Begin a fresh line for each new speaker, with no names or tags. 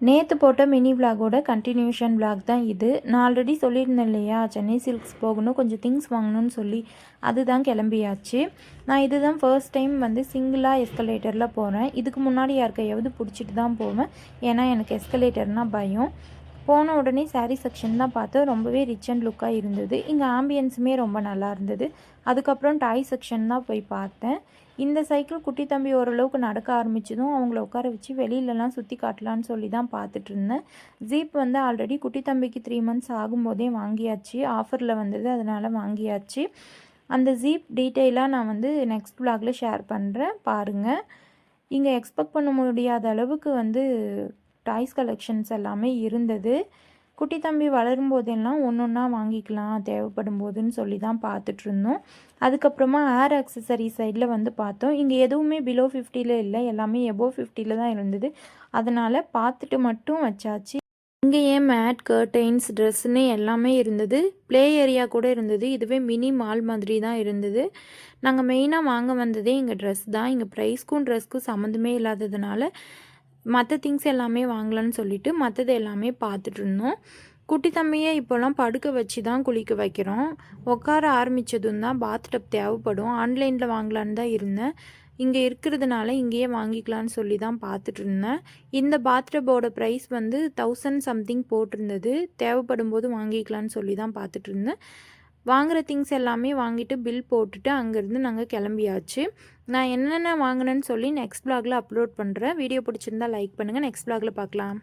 நேற்று போட்ட mini விலாகோட continuation vlog தான் இது. நான் ஆல்ரெடி சொல்லியிருந்தேன் இல்லையா, சென்னை சில்க்ஸ் போகணும், கொஞ்சம் திங்ஸ் வாங்கணும்னு சொல்லி. அதுதான் கிளம்பியாச்சு. நான் இதுதான் ஃபர்ஸ்ட் டைம் வந்து சிங்கிளாக எஸ்கலேட்டரில் போகிறேன். இதுக்கு முன்னாடி யாருக்கையாவது பிடிச்சிட்டு தான் போவேன், ஏன்னா எனக்கு எஸ்கலேட்டர்னால் பயம். போன உடனே சாரீ செக்ஷன் தான் பார்த்தேன். ரொம்பவே ரிச் அண்ட் லுக்காக இருந்தது. இங்கே ஆம்பியன்ஸுமே ரொம்ப நல்லா இருந்தது. அதுக்கப்புறம் டாய் செக்ஷன் தான் போய் பார்த்தேன். இந்த சைக்கிள் குட்டி தம்பி ஓரளவுக்கு நடக்க ஆரம்பிச்சதும் அவங்கள உட்கார வச்சு வெளியிலலாம் சுற்றி காட்டலான்னு சொல்லி தான் பார்த்துட்டு இருந்தேன். ஜீப் வந்து ஆல்ரெடி குட்டி தம்பிக்கு 3 months ஆகும்போதே வாங்கியாச்சு. ஆஃபரில் வந்தது, அதனால் வாங்கியாச்சு. அந்த ஜீப் டீட்டெயிலாக நான் வந்து நெக்ஸ்ட் விலாகில் ஷேர் பண்ணுறேன், பாருங்கள். இங்கே எக்ஸ்பெக்ட் பண்ண முடியாத அளவுக்கு வந்து டாய்ஸ் கலெக்ஷன்ஸ் எல்லாமே இருந்தது. குட்டி தம்பி வளரும்போதெல்லாம் ஒன்று ஒன்றா வாங்கிக்கலாம் தேவைப்படும் போதுன்னு சொல்லி தான் பார்த்துட்ருந்தோம். அதுக்கப்புறமா ஏர் அக்சசரி சைடில் வந்து பார்த்தோம். இங்கே எதுவுமே பிலோ 50 இல்லை, எல்லாமே எபோவ் 50 தான் இருந்தது. அதனால் பார்த்துட்டு மட்டும் வச்சாச்சு. இங்கே ஏன் மேட், கர்டைன்ஸ், ட்ரெஸ்ஸுன்னு எல்லாமே இருந்தது. ப்ளே ஏரியா கூட இருந்தது. இதுவே மினி மால் மாதிரி தான் இருந்தது. நாங்கள் மெயினாக வாங்க வந்ததே இங்கே ட்ரெஸ் தான். இங்கே ப்ரைஸ்க்கும் ட்ரெஸ்க்கும் சம்மந்தமே இல்லாததுனால மற்ற திங்ஸ் எல்லாமே வாங்கலான்னு சொல்லிட்டு மற்றது எல்லாமே பார்த்துட்டு இருந்தோம். குட்டி தம்பியை இப்போல்லாம் படுக்க வச்சு தான் குளிக்க வைக்கிறோம். உட்கார ஆரம்பித்ததும் தான் பாத்டப் தேவைப்படும். ஆன்லைனில் வாங்கலான்னு தான் இருந்தேன். இங்கே இருக்கிறதுனால இங்கேயே வாங்கிக்கலான்னு சொல்லி தான் பார்த்துட்டு இருந்தேன். இந்த பாத்டப்போட ப்ரைஸ் வந்து 1000 சம்திங் போட்டிருந்தது. தேவைப்படும் போது வாங்கிக்கலான்னு சொல்லி தான் பார்த்துட்டு இருந்தேன். வாங்குகிற திங்ஸ் எல்லாமே வாங்கிட்டு பில் போட்டுட்டு அங்கேருந்து நாங்கள் கிளம்பியாச்சு. நான் என்னென்ன வாங்கினேன்னு சொல்லி நெக்ஸ்ட் விலாகில் அப்லோட் பண்ணுறேன். வீடியோ பிடிச்சிருந்தா லைக் பண்ணுங்கள். நெக்ஸ்ட் விலாகில் பார்க்கலாம்.